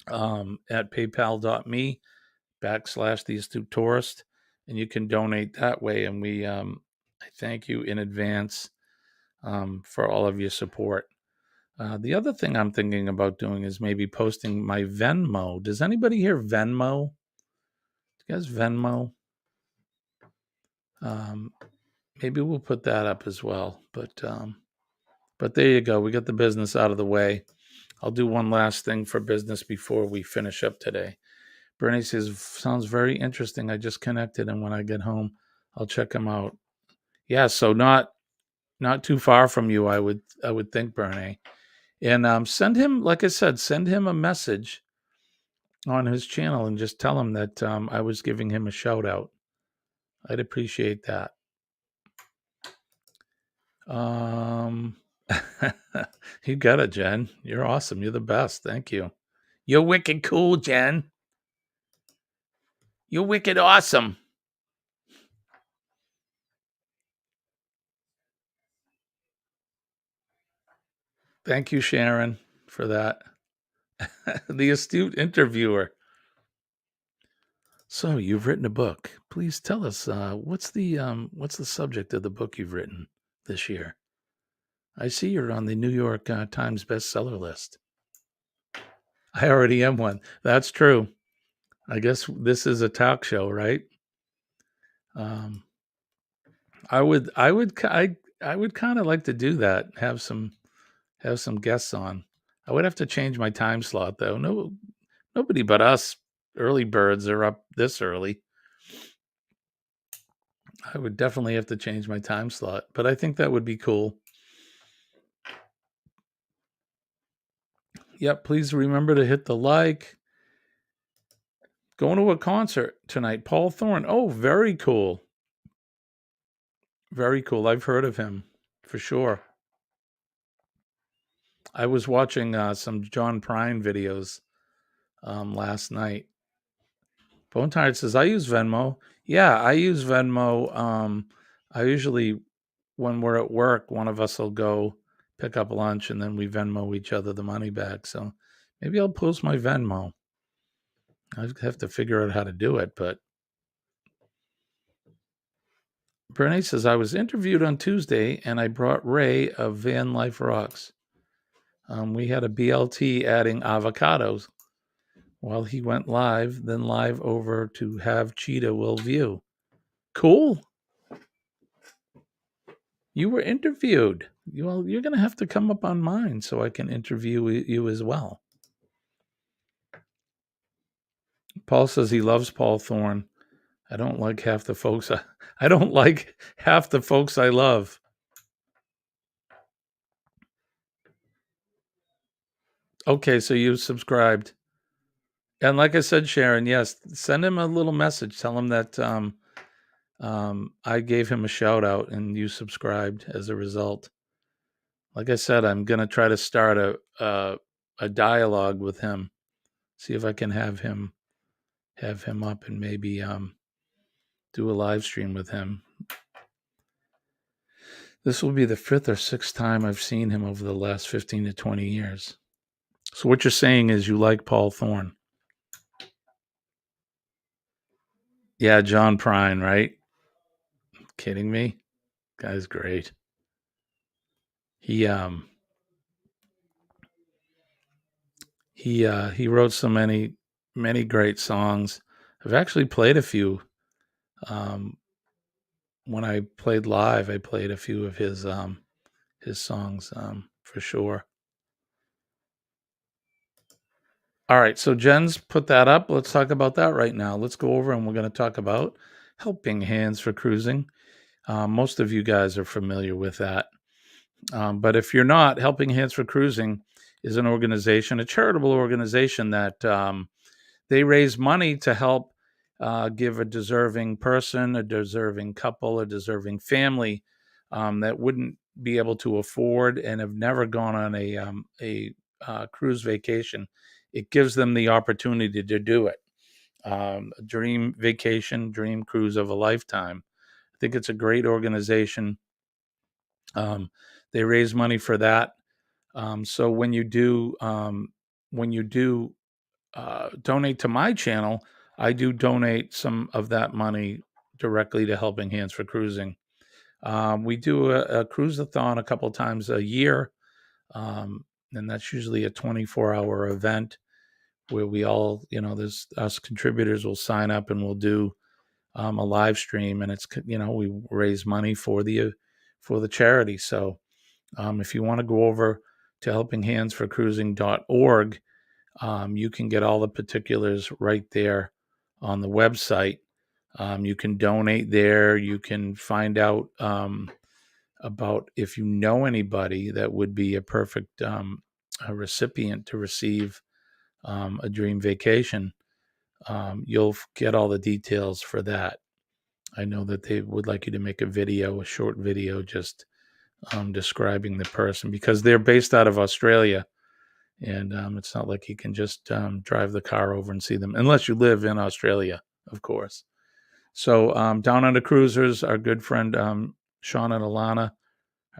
at paypal.me/theastutetourist, and you can donate that way. And I thank you in advance for all of your support. The other thing I'm thinking about doing is maybe posting my Venmo. Does anybody here Venmo? Do you guys Venmo? Maybe we'll put that up as well. But there you go. We got the business out of the way. I'll do one last thing for business before we finish up today. Bernie says, sounds very interesting. I just connected, and when I get home, I'll check him out. Yeah, so not too far from you, I would think, Bernie. And send him, like I said, send him a message on his channel and just tell him that I was giving him a shout out. I'd appreciate that. You got it, Jen. You're awesome. You're the best. Thank you. You're wicked cool, Jen. You're wicked awesome. Thank you, Sharon, for that. The astute interviewer. So you've written a book. Please tell us what's the subject of the book you've written this year? I see you're on the New York Times bestseller list. I already am one. That's true. I guess this is a talk show, right? I would kind of like to do that. Have some guests on. I would have to change my time slot though. Nobody but us early birds are up this early. I would definitely have to change my time slot, but I think that would be cool. Yep, please remember to hit the like. Going to a concert tonight, Paul Thorne. Oh, very cool. Very cool. I've heard of him for sure. I was watching some John Prine videos last night. Bone Tired says, I use Venmo. Yeah, I use Venmo. I usually, when we're at work, one of us will go pick up lunch and then we Venmo each other the money back. So maybe I'll post my Venmo. I have to figure out how to do it, but Bernice says, I was interviewed on Tuesday and I brought Ray of Van Life Rocks. We had a BLT adding avocados while he went live, then live over to have Cheetah will view. Cool. You were interviewed. Well, you're going to have to come up on mine so I can interview you as well. Paul says he loves Paul Thorne. I don't like half the folks. I don't like half the folks I love. Okay, so you subscribed. And like I said, Sharon, yes, send him a little message. Tell him that I gave him a shout out and you subscribed as a result. Like I said, I'm going to try to start a dialogue with him. See if I can have him up and maybe do a live stream with him. This will be the 5th or 6th time I've seen him over the last 15 to 20 years. So what you're saying is you like Paul Thorne. Yeah, John Prine, right? Kidding me? Guy's great. He wrote so many great songs. I've actually played a few. When I played live, I played a few of his songs for sure. All right, so Jen's put that up. Let's talk about that right now. Let's go over and we're going to talk about Helping Hands for Cruising. Most of you guys are familiar with that. But if you're not, Helping Hands for Cruising is an organization, a charitable organization that they raise money to help give a deserving person, a deserving couple, a deserving family that wouldn't be able to afford and have never gone on a cruise vacation. It gives them the opportunity to do it. a dream vacation, dream cruise of a lifetime. I think it's a great organization. They raise money for that. So when you do donate to my channel, I do donate some of that money directly to Helping Hands for Cruising. We do a cruise-a-thon a couple times a year, and that's usually a 24-hour event where we all, there's us contributors will sign up and we'll do a live stream, and it's, we raise money for the charity. So if you want to go over to helpinghandsforcruising.org, you can get all the particulars right there on the website. You can donate there. You can find out about if you know anybody that would be a perfect a recipient to receive a dream vacation. You'll get all the details for that. I know that they would like you to make a short video, just describing the person, because they're based out of Australia. And it's not like you can just drive the car over and see them, unless you live in Australia, of course. So Down Under Cruisers, our good friend Sean and Alana,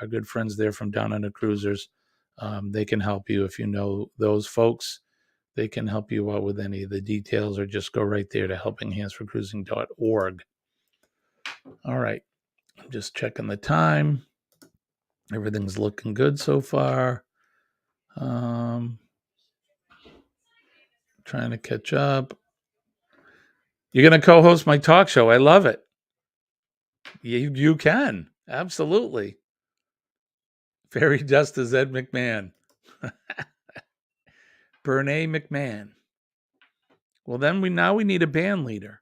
our good friends there from Down Under Cruisers, they can help you if you know those folks. They can help you out with any of the details, or just go right there to helpinghandsforcruising.org. All right. I'm just checking the time. Everything's looking good so far. Trying to catch up. You're going to co-host my talk show. I love it. You can. Absolutely. Fairy dust is Ed McMahon. Bernae McMahon. Well, then we need a band leader.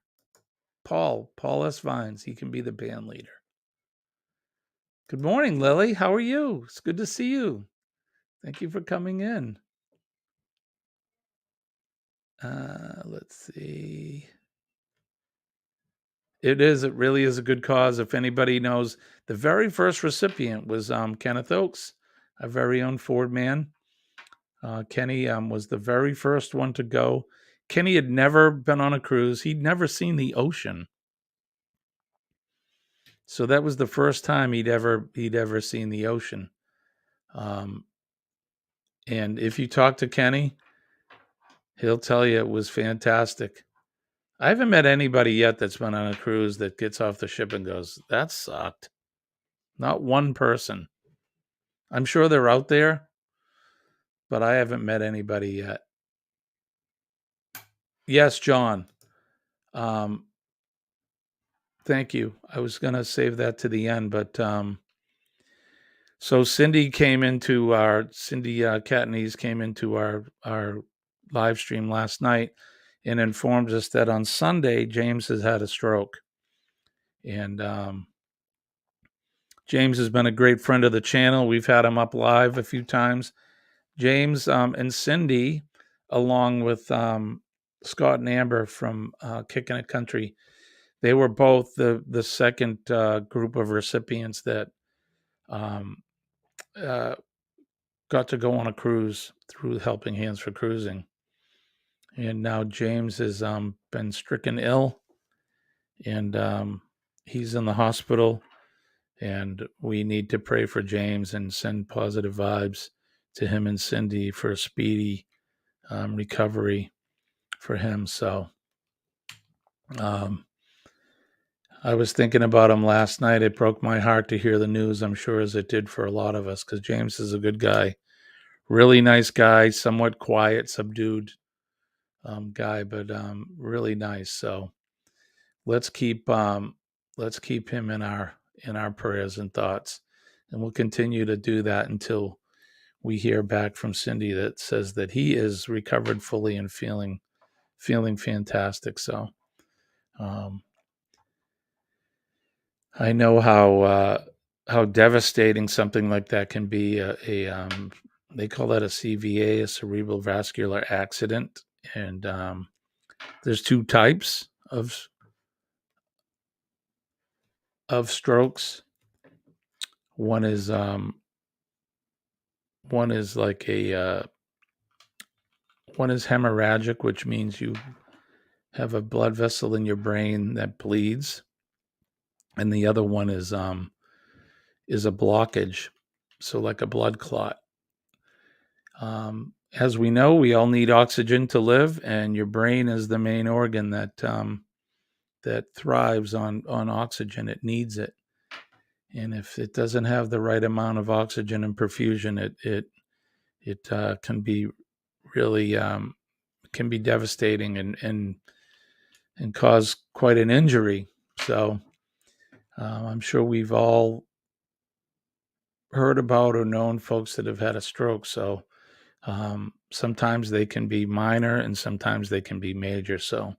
Paul S. Vines. He can be the band leader. Good morning, Lily. How are you? It's good to see you. Thank you for coming in. Let's see. It really is a good cause. If anybody knows, the very first recipient was Kenneth Oakes, our very own Ford man. Kenny was the very first one to go. Kenny had never been on a cruise. He'd never seen the ocean. So that was the first time he'd ever seen the ocean. And if you talk to Kenny, he'll tell you it was fantastic. I haven't met anybody yet that's been on a cruise that gets off the ship and goes, that sucked. Not one person. I'm sure they're out there, but I haven't met anybody yet. Yes, John. Thank you. I was going to save that to the end, but so Cindy Catanese came into our live stream last night and informed us that on Sunday, James has had a stroke. And James has been a great friend of the channel. We've had him up live a few times. James and Cindy, along with Scott and Amber from Kicking It Country, they were both the second group of recipients that got to go on a cruise through Helping Hands for Cruising. And now James has been stricken ill, and he's in the hospital, and we need to pray for James and send positive vibes to him and Cindy for a speedy recovery for him. So I was thinking about him last night. It broke my heart to hear the news, I'm sure, as it did for a lot of us, because James is a good guy. Really nice guy, somewhat quiet, subdued guy, but really nice. So let's keep him in our prayers and thoughts, and we'll continue to do that until we hear back from Cindy that says that he is recovered fully and feeling fantastic. So I know how devastating something like that can be. They call that a CVA, a cerebral vascular accident. And there's two types of strokes. One is hemorrhagic, which means you have a blood vessel in your brain that bleeds, and the other one is a blockage, so like a blood clot. As we know, we all need oxygen to live, and your brain is the main organ that thrives on oxygen. It needs it, and if it doesn't have the right amount of oxygen and perfusion, it can be really can be devastating and cause quite an injury. So I'm sure we've all heard about or known folks that have had a stroke. So sometimes they can be minor and sometimes they can be major. So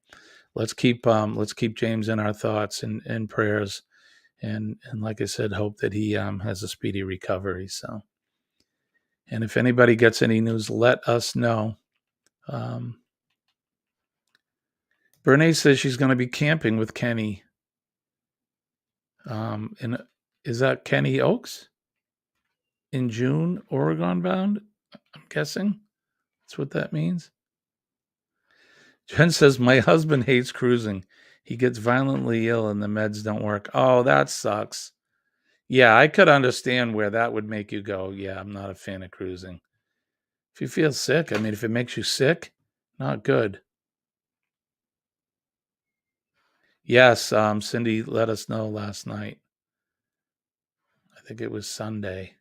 let's keep James in our thoughts and prayers, and like I said, hope that he has a speedy recovery. So, and if anybody gets any news, let us know. Bernice says she's going to be camping with Kenny. And is that Kenny Oaks in June, Oregon bound? I'm guessing that's what that means. Jen says, my husband hates cruising. He gets violently ill and the meds don't work. Oh, that sucks. Yeah, I could understand where that would make you go, yeah, I'm not a fan of cruising. If you feel sick, I mean, if it makes you sick, not good. Yes, Cindy let us know last night. I think it was Sunday.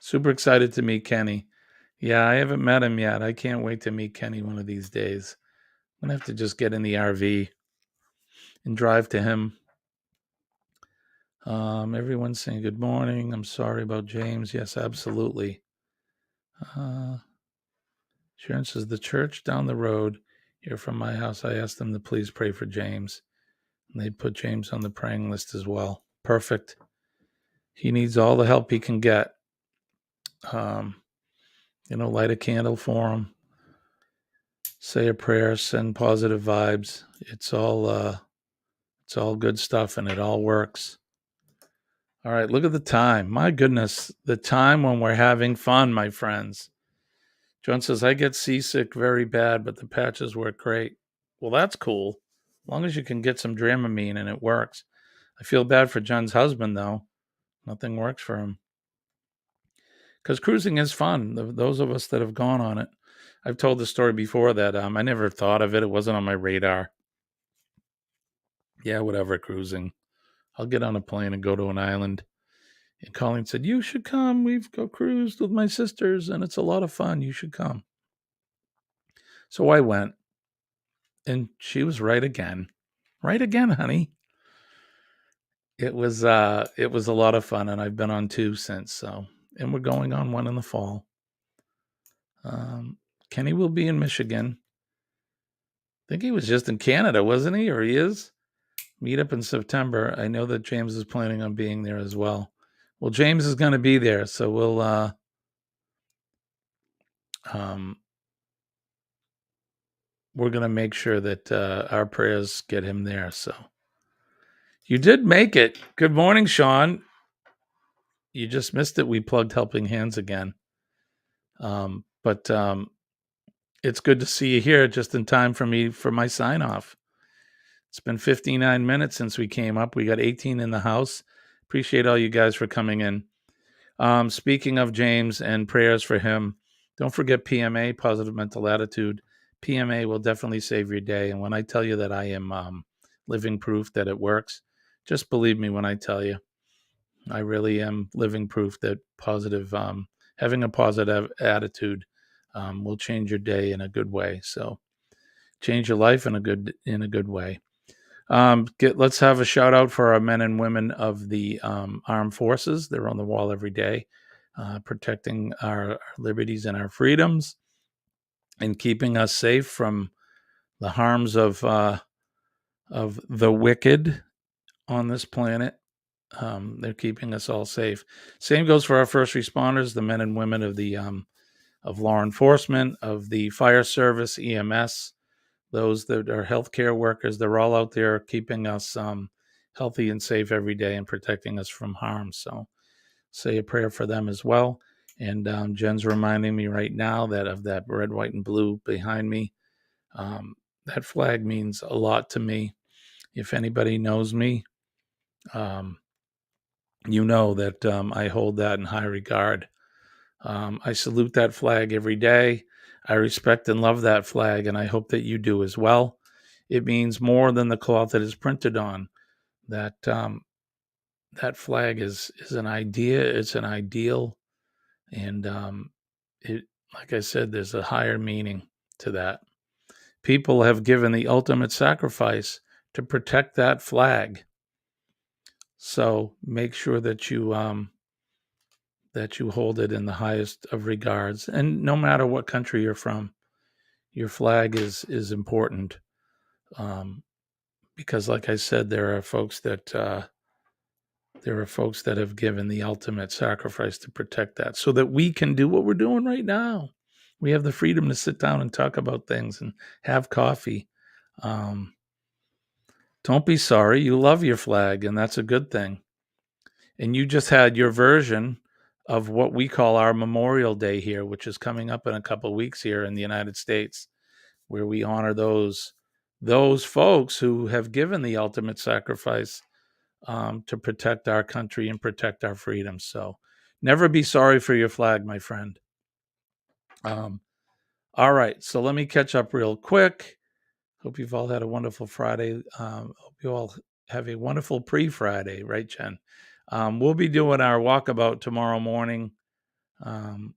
Super excited to meet Kenny. Yeah, I haven't met him yet. I can't wait to meet Kenny one of these days. I'm going to have to just get in the RV and drive to him. Everyone's saying good morning. I'm sorry about James. Yes, absolutely. Sharon says, the church down the road here from my house, I asked them to please pray for James. And they put James on the praying list as well. Perfect. He needs all the help he can get. Light a candle for him. Say a prayer, send positive vibes. It's all good stuff, and it all works. All right, look at the time. My goodness, the time when we're having fun, my friends. John says, I get seasick very bad, but the patches work great. Well, that's cool. As long as you can get some Dramamine and it works. I feel bad for John's husband, though. Nothing works for him. Because cruising is fun. Those of us that have gone on it. I've told the story before that I never thought of it. It wasn't on my radar. Yeah, whatever, cruising. I'll get on a plane and go to an island. And Colleen said, you should come. We've go cruised with my sisters, and it's a lot of fun. You should come. So I went, and she was right again. Right again, honey. It was a lot of fun, and I've been on 2 since. So, and we're going on 1 in the fall. Kenny will be in Michigan. I think he was just in Canada, wasn't he? Or he is? Meet up in September. I know that James is planning on being there as well. Well, James is going to be there, so we'll we're going to make sure that our prayers get him there. So you did make it. Good morning, Sean. You just missed it. We plugged Helping Hands again. But it's good to see you here just in time for my sign off. It's been 59 minutes since we came up. We got 18 in the house. Appreciate all you guys for coming in. Speaking of James and prayers for him, don't forget PMA, Positive Mental Attitude. PMA will definitely save your day. And when I tell you that I am living proof that it works, just believe me when I tell you. I really am living proof that having a positive attitude will change your day in a good way. So change your life in a good way. Let's have a shout out for our men and women of the armed forces. They're on the wall every day, protecting our liberties and our freedoms and keeping us safe from the harms of the wicked on this planet. They're keeping us all safe. Same goes for our first responders, the men and women of the of law enforcement, of the fire service, EMS, those that are healthcare workers. They're all out there keeping us healthy and safe every day and protecting us from harm. So say a prayer for them as well. And Jen's reminding me right now that of that red, white, and blue behind me. That flag means a lot to me. If anybody knows me, you know that I hold that in high regard. I salute that flag every day. I respect and love that flag, and I hope that you do as well. It means more than the cloth that is printed on. That that flag is an idea. It's an ideal, and it, like I said, there's a higher meaning to that. People have given the ultimate sacrifice to protect that flag. So make sure that you hold it in the highest of regards. And no matter what country you're from, your flag is important. Because, like I said, there are folks that have given the ultimate sacrifice to protect that, so that we can do what we're doing right now. We have the freedom to sit down and talk about things and have coffee. Don't be sorry. You love your flag, and that's a good thing. And you just had your version of what we call our Memorial Day here, which is coming up in a couple of weeks here in the United States, where we honor those folks who have given the ultimate sacrifice to protect our country and protect our freedoms. So never be sorry for your flag, my friend. All right, so let me catch up real quick. Hope you've all had a wonderful Friday. Hope you all have a wonderful pre-Friday, right, Jen? We'll be doing our walkabout tomorrow morning. I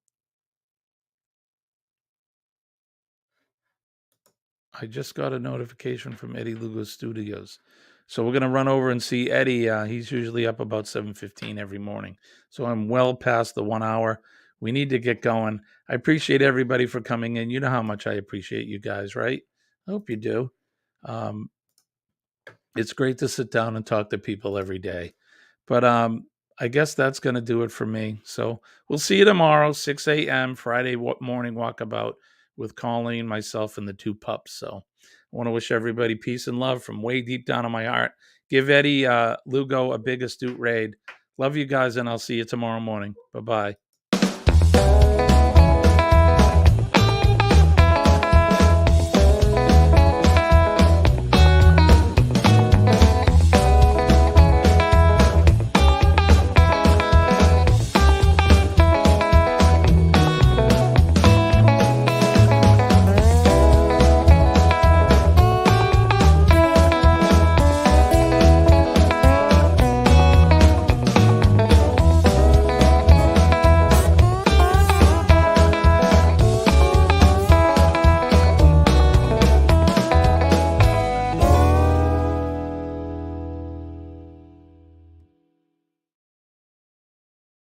just got a notification from Eddie Lugo Studios. So we're going to run over and see Eddie. He's usually up about 7:15 every morning. So I'm well past the 1 hour. We need to get going. I appreciate everybody for coming in. You know how much I appreciate you guys, right? I hope you do. It's great to sit down and talk to people every day. But I guess that's going to do it for me. So we'll see you tomorrow, 6 a.m., Friday morning walkabout with Colleen, myself, and the two pups. So I want to wish everybody peace and love from way deep down in my heart. Give Eddie Lugo a big astute raid. Love you guys, and I'll see you tomorrow morning. Bye-bye.